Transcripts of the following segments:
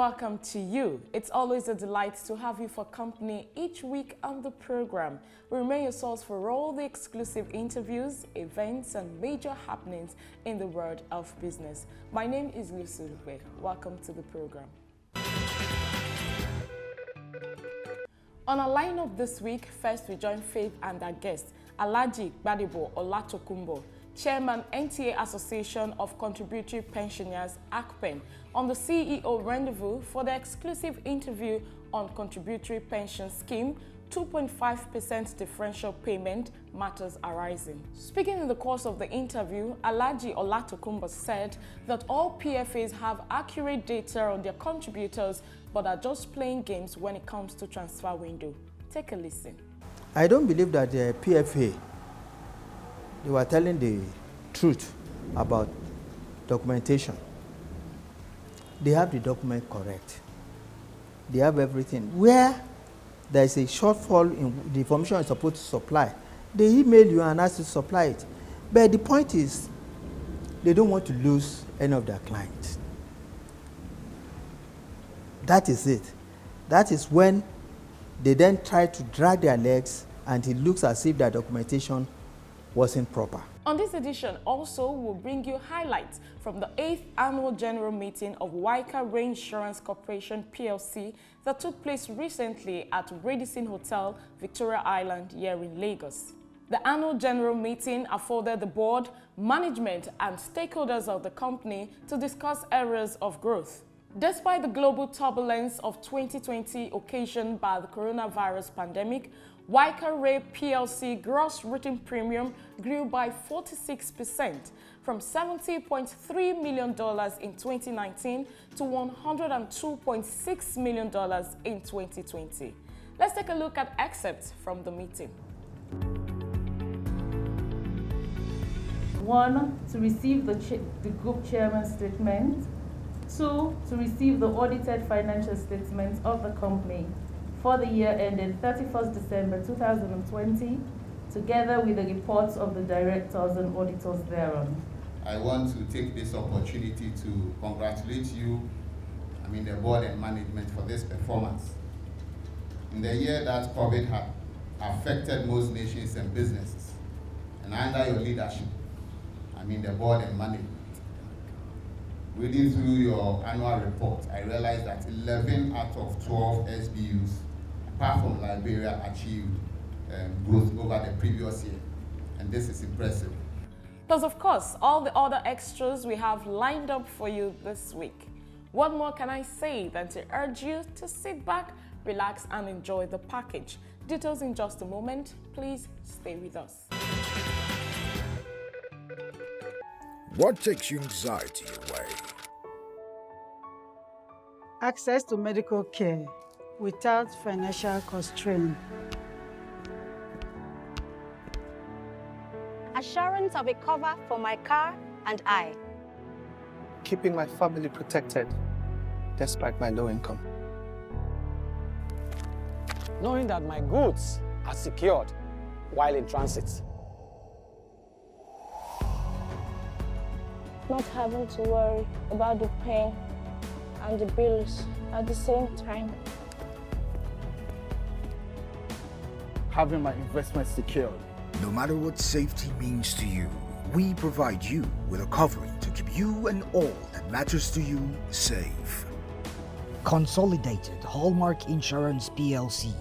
welcome to you. It's always a delight to have you for company each week on the program. We remain your source for all the exclusive interviews, events, and major happenings in the world of business. My name is Lucy Lukwe. Welcome to the program. On our lineup this week, first we join Faith and our guest, Alhaji Gbadebo Olatokunbo, Chairman NTA Association of Contributory Pensioners, ACPEN, on the CEO Rendezvous for the exclusive interview on Contributory Pension Scheme, 2.5% differential payment, matters arising. Speaking in the course of the interview, Alhaji Olatokunbo said that all PFAs have accurate data on their contributors but are just playing games when it comes to transfer window. Take a listen. I don't believe that the PFA, they were telling the truth about documentation. They have the document correct. They have everything. Where there is a shortfall in the information you're supposed to supply, they email you and ask you to supply it. But the point is, they don't want to lose any of their clients. That is it. That is when they then try to drag their legs and it looks as if their documentation wasn't proper. On this edition, also, we'll bring you highlights from the 8th Annual General Meeting of WAICA RE Insurance Corporation PLC that took place recently at Radisson Hotel, Victoria Island, here in Lagos. The annual general meeting afforded the board, management, and stakeholders of the company to discuss areas of growth. Despite the global turbulence of 2020 occasioned by the coronavirus pandemic, WAICA RE PLC gross written premium grew by 46% from $70.3 million in 2019 to $102.6 million in 2020. Let's take a look at excerpts from the meeting. 1. To receive the group chairman's statement. 2. To receive the audited financial statements of the company for the year ended 31st December 2020, together with the reports of the directors and auditors thereon. I want to take this opportunity to congratulate you, the board and management, for this performance. In the year that COVID had affected most nations and businesses, and under your leadership, the board and management, reading through your annual report, I realized that 11 out of 12 SBUs, apart from Liberia, achieved growth over the previous year. And this is impressive. Plus, of course, all the other extras we have lined up for you this week. What more can I say than to urge you to sit back, relax, and enjoy the package. Details in just a moment. Please stay with us. What takes your anxiety away? Access to medical care without financial constraint. Assurance of a cover for my car and I. Keeping my family protected despite my low income. Knowing that my goods are secured while in transit. Not having to worry about the pain and the bills at the same time. Having my investment secured. No matter what safety means to you, we provide you with a covering to keep you and all that matters to you safe. Consolidated Hallmark Insurance PLC.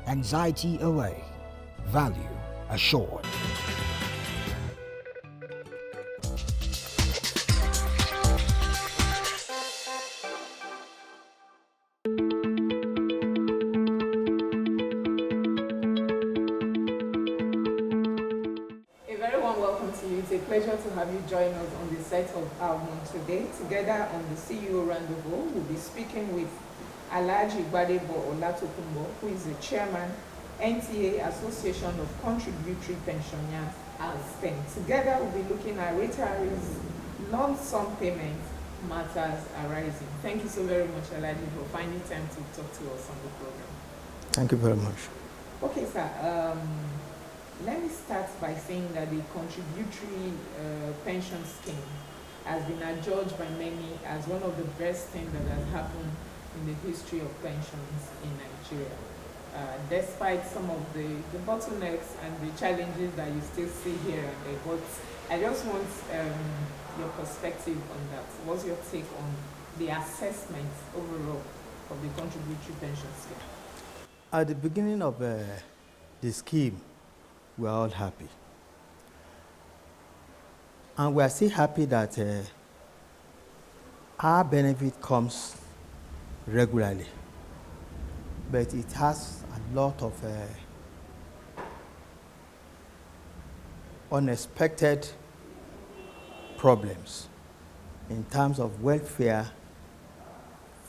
Anxiety away. Value assured. Pleasure to have you join us on the set of our month today. Together on the CEO Rendezvous, we'll be speaking with Alhaji Gbadebo Olatokunbo, who is the chairman, NTA Association of Contributory Pensioners, ACPEN. Together, we'll be looking at retirees' lump sum payment matters arising. Thank you so very much, Alhaji, for finding time to talk to us on the program. Thank you very much. Okay, sir. Let me start by saying that the contributory pension scheme has been adjudged by many as one of the best things that has happened in the history of pensions in Nigeria, despite some of the bottlenecks and the challenges that you still see here and there. But I just want your perspective on that. What's your take on the assessment overall of the contributory pension scheme? At the beginning of the scheme, we are all happy. And we are still happy that our benefit comes regularly. But it has a lot of unexpected problems in terms of welfare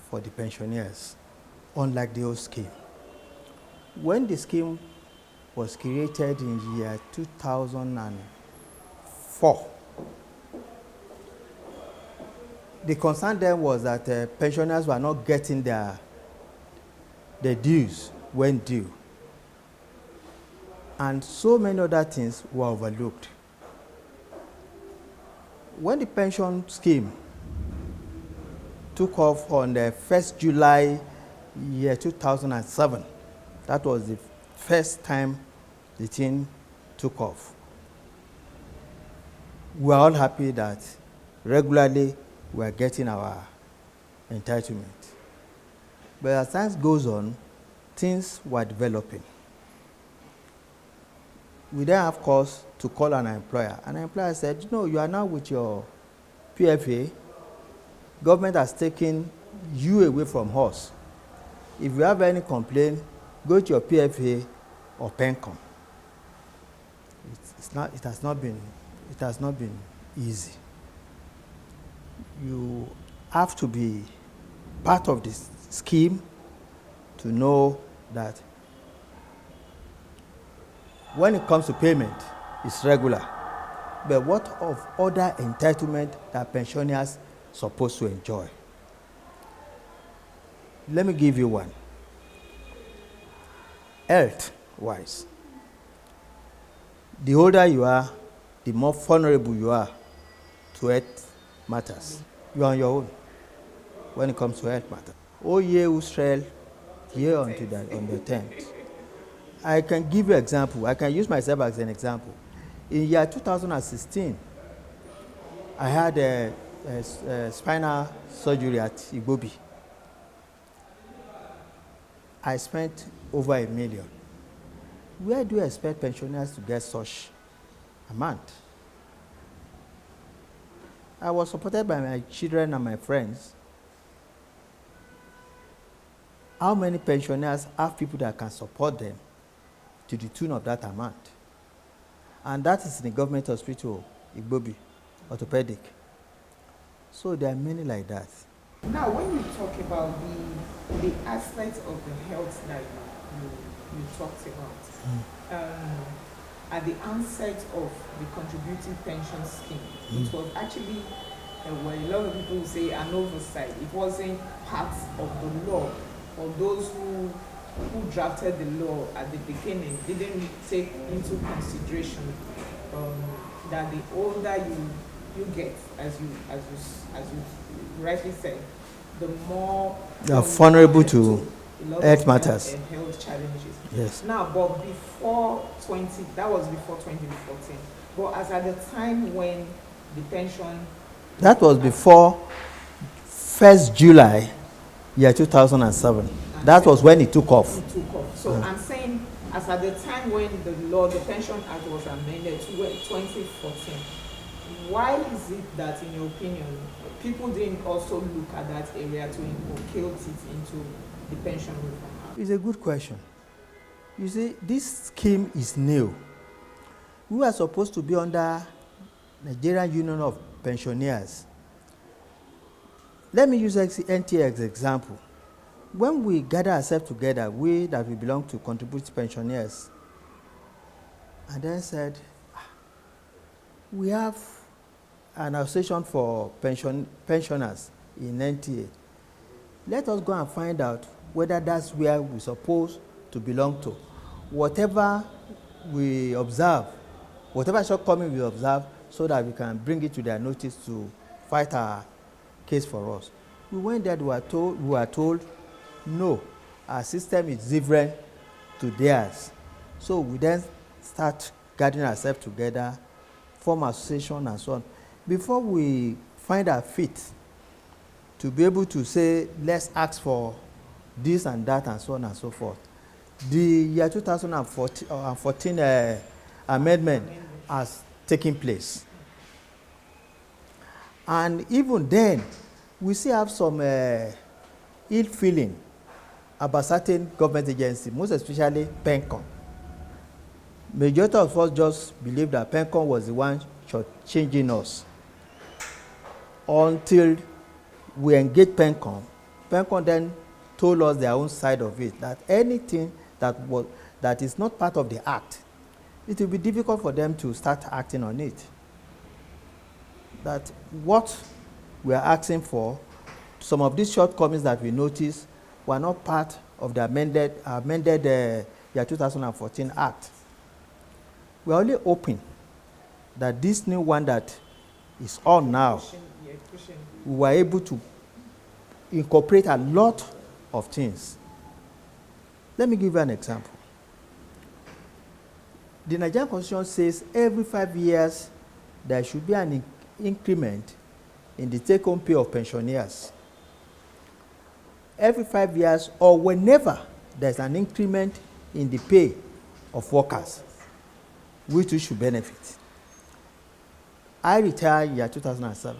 for the pensioners, unlike the old scheme. When the scheme was created in the year 2004, the concern then was that pensioners were not getting their dues when due. And so many other things were overlooked. When the pension scheme took off on the 1st July year 2007, that was the first time the thing took off. We are all happy that regularly we are getting our entitlement. But as time goes on, things were developing. We then have cause to call an employer. An employer said, no, you are now with your PFA. Government has taken you away from us. If you have any complaint, go to your PFA or PENCOM. It has not been easy. You have to be part of this scheme to know that when it comes to payment, it's regular. But what of other entitlement that pensioners are supposed to enjoy? Let me give you one. Health-wise, the older you are, the more vulnerable you are to health matters. You are on your own when it comes to health matters. Oh, yeah, Israel, here on the 10th. I can give you an example. I can use myself as an example. In year 2016, I had a spinal surgery at Igbobi. I spent over $1 million. Where do you expect pensioners to get such amount? I was supported by my children and my friends. How many pensioners have people that can support them to the tune of that amount? And that is in the government hospital, Igbobi, orthopedic. So there are many like that. Now, when you talk about the aspects of the health that you talked about, at the onset of the contributing pension scheme, it was actually, well, a lot of people say an oversight. It wasn't part of the law, or those who drafted the law at the beginning didn't take into consideration that the older you get, as you rightly said, the more you are vulnerable to health matters and health challenges. Yes. Now, but that was before 2014. But as at the time when the pension, that was before 1st July, year 2007. That was when it took off. So I'm saying, as at the time when the Pension Act was amended to 2014, why is it that, in your opinion, people didn't also look at that area to inculcate it into the pension reform act? It's a good question. You see, this scheme is new. We are supposed to be under Nigerian Union of Pensioners. Let me use NTA as an example. When we gather ourselves together, we that we belong to contributory pensioners, and then said, we have an association for pensioners in NTA. Let us go and find out whether that's where we're supposed to belong to. Whatever we observe, whatever shortcoming we observe, so that we can bring it to their notice to fight our case for us. We went there, we were told no, our system is different to theirs. So we then start gathering ourselves together, form association and so on. Before we find our feet to be able to say, let's ask for this and that and so on and so forth. The year 2014 amendment has taken place. And even then, we still have some ill feeling about certain government agencies, most especially PENCOM. Majority of us just believe that PENCOM was the one changing us. Until we engaged PENCOM, PENCOM then told us their own side of it, that anything that is not part of the act, it will be difficult for them to start acting on it. That what we are asking for, some of these shortcomings that we noticed were not part of the amended year 2014 Act. We are only hoping that this new one that is on now, we were able to incorporate a lot of things. Let me give you an example. The Nigerian Constitution says every 5 years there should be an increment in the take-home pay of pensioners. Every 5 years or whenever there's an increment in the pay of workers, which we should benefit. I retired in year 2007.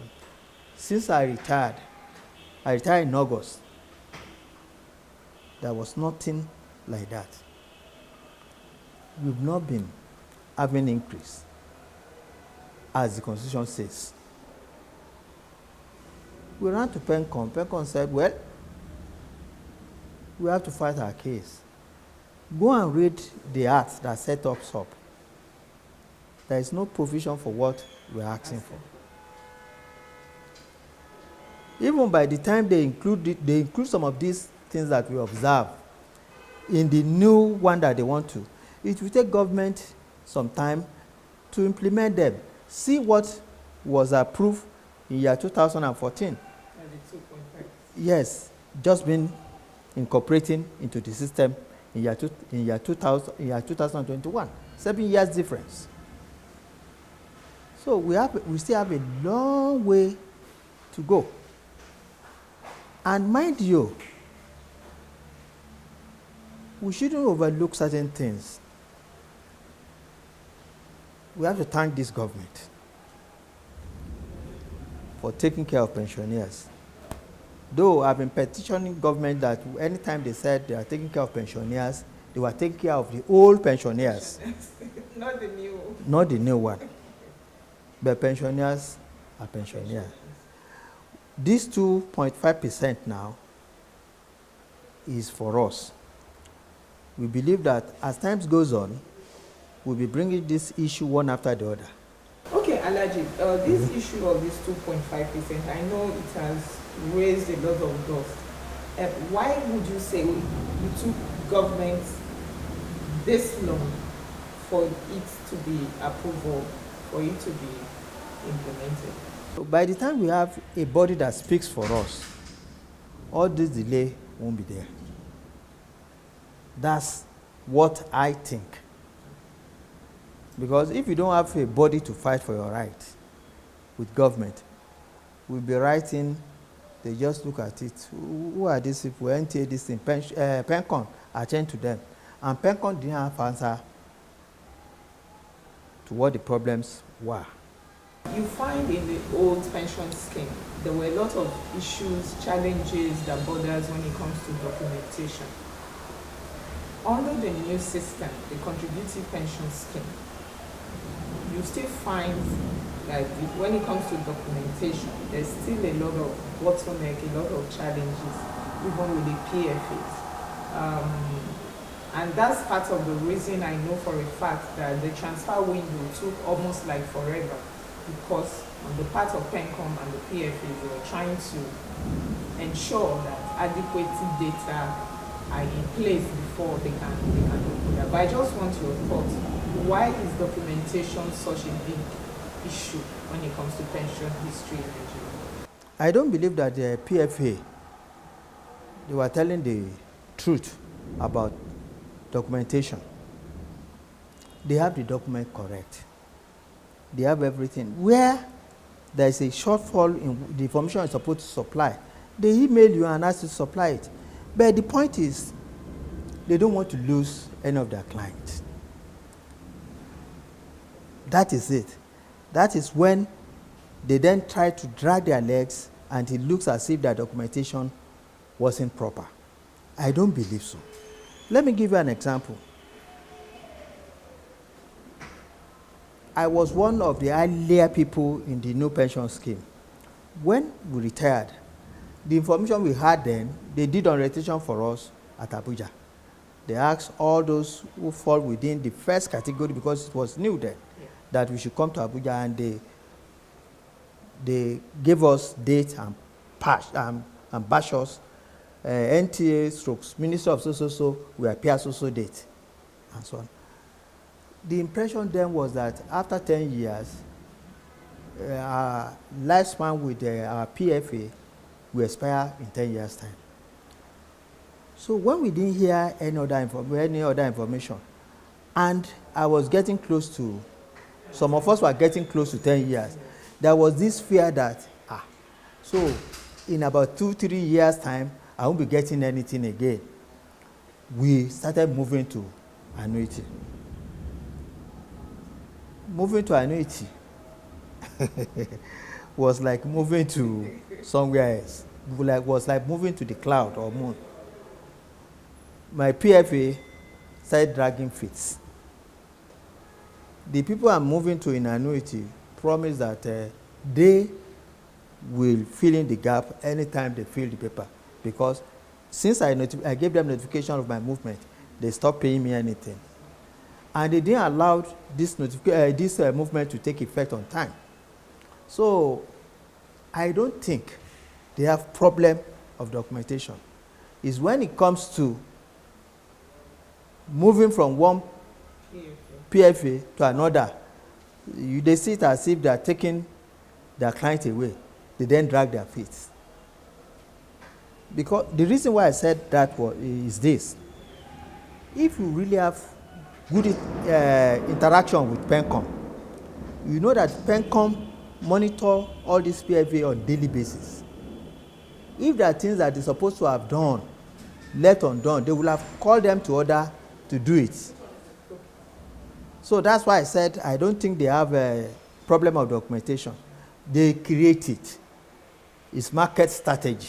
Since I retired in August. There was nothing like that. We've not been having increase, as the Constitution says. We ran to PENCOM. PENCOM said, well, we have to fight our case. Go and read the act that set us up. There is no provision for what we're asking for. Even by the time they include some of these things that we observe in the new one that they want to. It will take government some time to implement them. See what was approved in year 2014. Yes, just been incorporating into the system in year 2021. 7 years difference. So we still have a long way to go. And mind you, we shouldn't overlook certain things. We have to thank this government for taking care of pensioners. Though I've been petitioning government that anytime they said they are taking care of pensioners, they were taking care of the old pensioners. Not the new. Not the new one. But pensioners are pensioners. This 2.5% now is for us. We believe that as time goes on, we'll be bringing this issue one after the other. Okay, Alhaji, this issue of this 2.5%, I know it has raised a lot of dust. Why would you say you took government this long for it to be approved, for it to be implemented? So by the time we have a body that speaks for us, all this delay won't be there. That's what I think. Because if you don't have a body to fight for your right with government, we'll be writing, they just look at it. Who are these people? NTA, this thing, PENCOM, attend to them. And PENCOM didn't have answer to what the problems were. You find in the old pension scheme, there were a lot of issues, challenges that borders when it comes to documentation. Under the new system, the contributory pension scheme, you still find that when it comes to documentation, there's still a lot of bottleneck, a lot of challenges, even with the PFAs. And that's part of the reason I know for a fact that the transfer window took almost like forever, because on the part of PENCOM and the PFAs, they were trying to ensure that adequate data are in place before they can do that. But I just want your thoughts. Why is documentation such a big issue when it comes to pension history in Nigeria? I don't believe that the PFA they were telling the truth about documentation. They have the document correct. They have everything. Where there is a shortfall in the information you're supposed to supply, they email you and ask you to supply it. But the point is, they don't want to lose any of their clients. That is it. That is when they then try to drag their legs and it looks as if their documentation wasn't proper. I don't believe so. Let me give you an example. I was one of the earlier people in the new pension scheme. When we retired, the information we had then, they did orientation for us at Abuja. They asked all those who fall within the first category, because it was new then, that we should come to Abuja, and they gave us dates and bashers, NTA strokes, Minister of so, we appear so date, and so on. The impression then was that after 10 years, our lifespan with our PFA will expire in 10 years' time. So when we didn't hear any other information, and I was getting close to, some of us were getting close to 10 years, there was this fear that, so in about 2-3 years' time, I won't be getting anything again. We started moving to annuity. Moving to annuity was like moving to somewhere else. Was like moving to the cloud or moon. My PFA started dragging feet. The people I'm moving to in annuity promise that they will fill in the gap anytime they fill the paper, because since I gave them notification of my movement, they stopped paying me anything. And they didn't allow this movement to take effect on time. So I don't think they have problem of documentation. It's when it comes to moving from one PFA to another, they see it as if they are taking their client away. They then drag their feet. Because the reason why I said that is this: if you really have good interaction with PENCOM, you know that PENCOM monitor all these PFA on daily basis. If there are things that they're supposed to have done, left undone, they will have called them to order to do it. So that's why I said I don't think they have a problem of documentation. They create it. It's market strategy.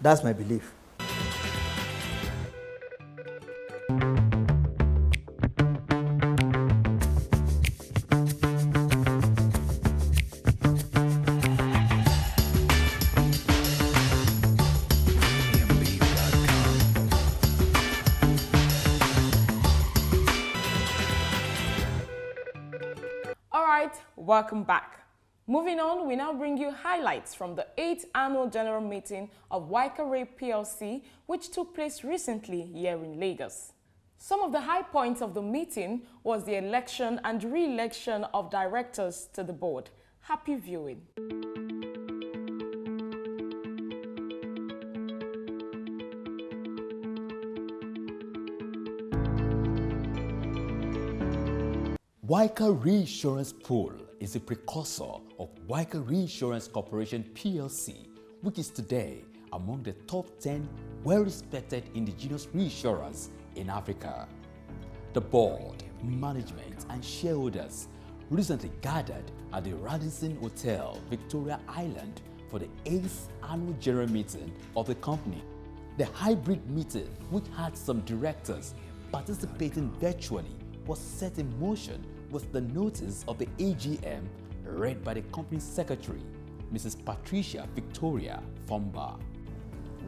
That's my belief. Welcome back. Moving on, we now bring you highlights from the 8th Annual General Meeting of WAICA RE PLC, which took place recently here in Lagos. Some of the high points of the meeting was the election and re-election of directors to the board. Happy viewing. WAICA Reinsurance Pool is a precursor of WAICA Reinsurance Corporation PLC, which is today among the top 10 well-respected indigenous reinsurers in Africa. The board, management, and shareholders recently gathered at the Radisson Hotel, Victoria Island for the 8th Annual General Meeting of the company. The hybrid meeting, which had some directors participating virtually, was set in motion with the notice of the AGM read by the company secretary, Mrs. Patricia Victoria Fomba.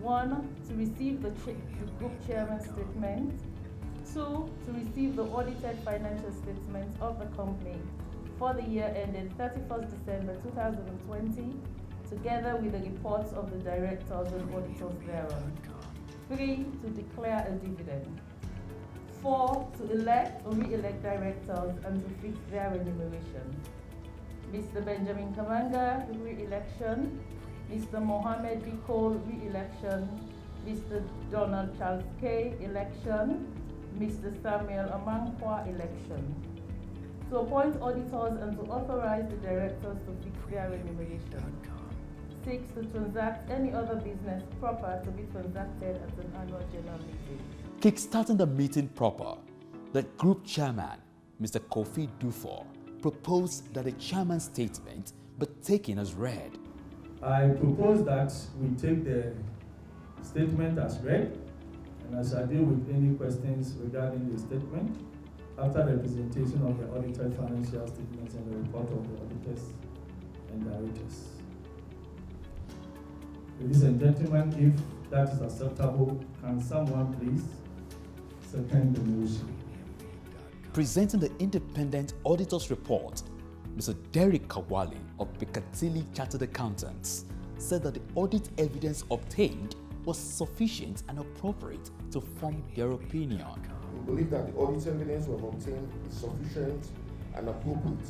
1. To receive the group chairman's statement. 2. To receive the audited financial statements of the company for the year ended 31st December 2020, together with the reports of the directors and auditors thereon. 3. To declare a dividend. 4. To elect or re-elect directors and to fix their remuneration. Mr. Benjamin Kamanga, re-election. Mr. Mohammed Bikol, re-election. Mr. Donald Charles K. election, Mr. Samuel Amankwa election. To appoint auditors and to authorize the directors to fix their remuneration. 6. To transact any other business proper to be transacted at an annual general meeting. Kickstarting the meeting proper, the group chairman, Mr. Kofi Dufour, proposed that the chairman's statement be taken as read. I propose that we take the statement as read, and I shall deal with any questions regarding the statement after the presentation of the audited financial statements and the report of the auditors and directors. Ladies and gentlemen, if that is acceptable, can someone please second the motion? Presenting the independent auditor's report, Mr. Derek Kawali of Piccadilly Chartered Accountants said that the audit evidence obtained was sufficient and appropriate to form their opinion. We believe that the audit evidence we have obtained is sufficient and appropriate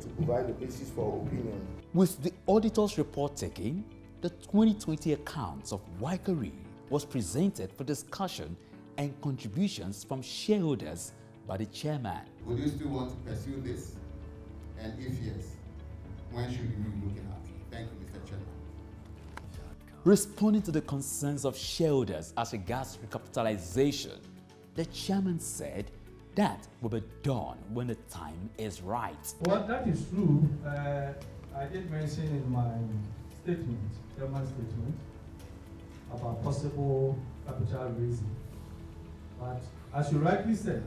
to provide the basis for our opinion. With the auditor's report taken, the 2020 accounts of WAICA RE was presented for discussion and contributions from shareholders by the chairman. Would you still want to pursue this? And if yes, when should we be looking at? Thank you, Mr. Chairman. Responding to the concerns of shareholders as regards recapitalization, the chairman said that will be done when the time is right. Well, that is true. I did mention in my statement, chairman's statement, about possible capital raising. But as you rightly said,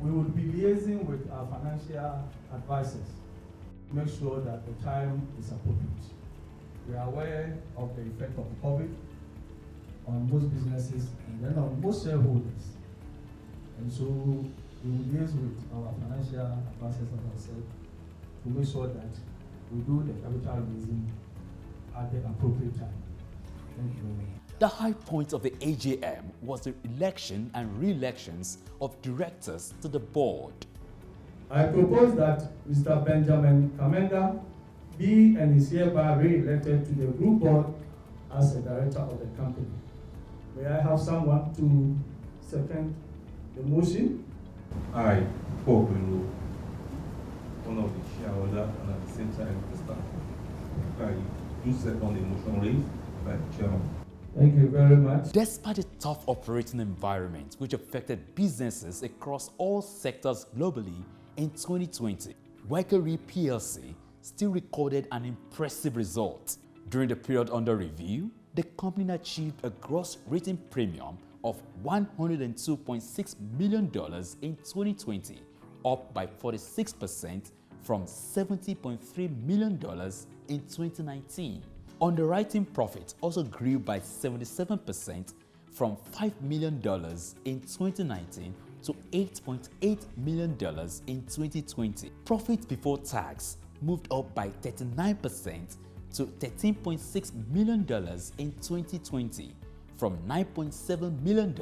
we will be liaising with our financial advisors to make sure that the time is appropriate. We are aware of the effect of COVID on most businesses and then on most shareholders. And so we will liaise with our financial advisors, as I said, to make sure that we do the capital raising at the appropriate time. Thank you very much. The high point of the AGM was the election and re-elections of directors to the board. I propose that Mr. Benjamin Kamenga be and is hereby re-elected to the group board as a director of the company. May I have someone to second the motion? I, Paul Bello, one of the shareholders and at the same time the staff. I do second the motion raised by the chairman. Thank you very much. Despite the tough operating environment which affected businesses across all sectors globally in 2020, WAICA RE PLC still recorded an impressive result. During the period under review, the company achieved a gross written premium of $102.6 million in 2020, up by 46% from $70.3 million in 2019. Underwriting profit also grew by 77% from $5 million in 2019 to $8.8 million in 2020. Profit before tax moved up by 39% to $13.6 million in 2020 from $9.7 million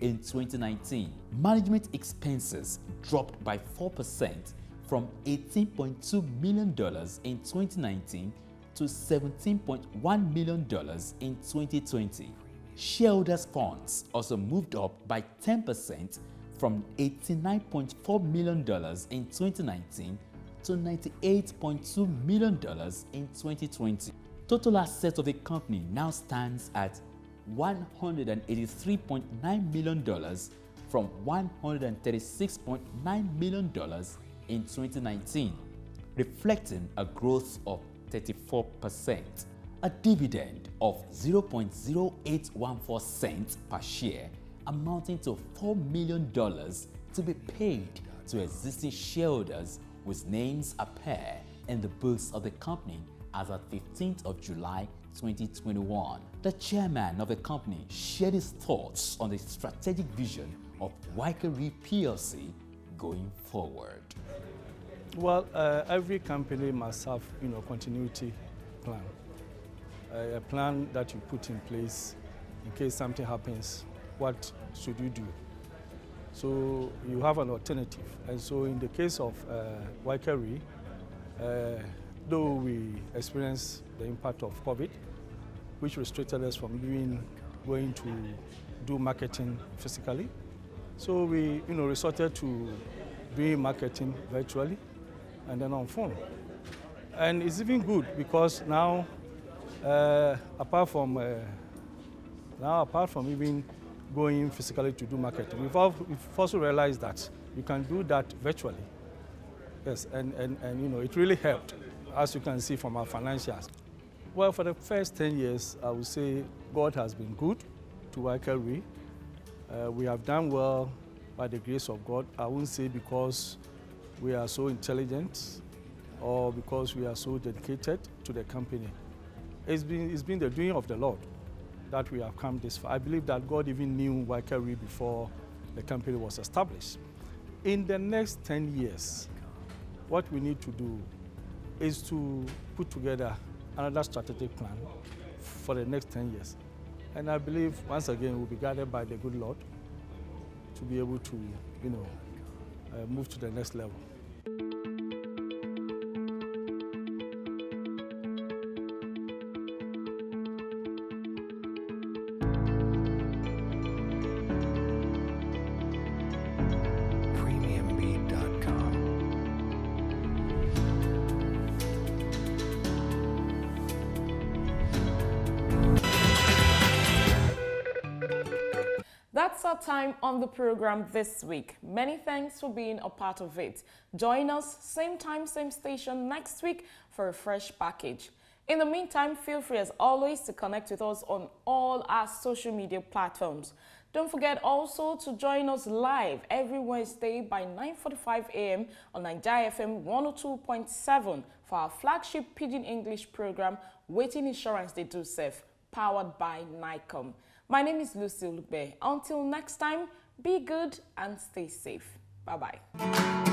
in 2019. Management expenses dropped by 4% from $18.2 million in 2019 to $17.1 million in 2020. Shareholders' funds also moved up by 10% from $89.4 million in 2019 to $98.2 million in 2020. Total assets of the company now stands at $183.9 million from $136.9 million in 2019, reflecting a growth of 34%. A dividend of 0.0814 cents per share amounting to $4 million to be paid to existing shareholders whose names appear in the books of the company as at 15th of July 2021. The chairman of the company shared his thoughts on the strategic vision of WAICA RE PLC going forward. Well, every company must have, continuity plan. A plan that you put in place in case something happens. What should you do? So you have an alternative. And so in the case of WAICA RE, though we experienced the impact of COVID, which restricted us from doing going to do marketing physically. So we resorted to doing marketing virtually and then on phone. And it's even good because now, apart from even going physically to do marketing, we've also realized that you can do that virtually. Yes, and it really helped, as you can see from our financials. Well, for the first 10 years, I would say God has been good to WAICA RE. We have done well by the grace of God. I wouldn't say because we are so intelligent or because we are so dedicated to the company. It's been the doing of the Lord that we have come this far. I believe that God even knew WAICA RE before the company was established. In the next 10 years, what we need to do is to put together another strategic plan for the next 10 years. And I believe, once again, we'll be guided by the good Lord to be able to, move to the next level. That's our time on the program this week. Many thanks for being a part of it. Join us same time, same station next week for a fresh package. In the meantime, feel free as always to connect with us on all our social media platforms. Don't forget also to join us live every Wednesday by 9:45 a.m. on Nigeria FM 102.7 for our flagship Pidgin English program, Waiting Insurance They Do Serve, powered by NICOM. My name is Lucy Olugbe. Until next time, be good and stay safe. Bye-bye.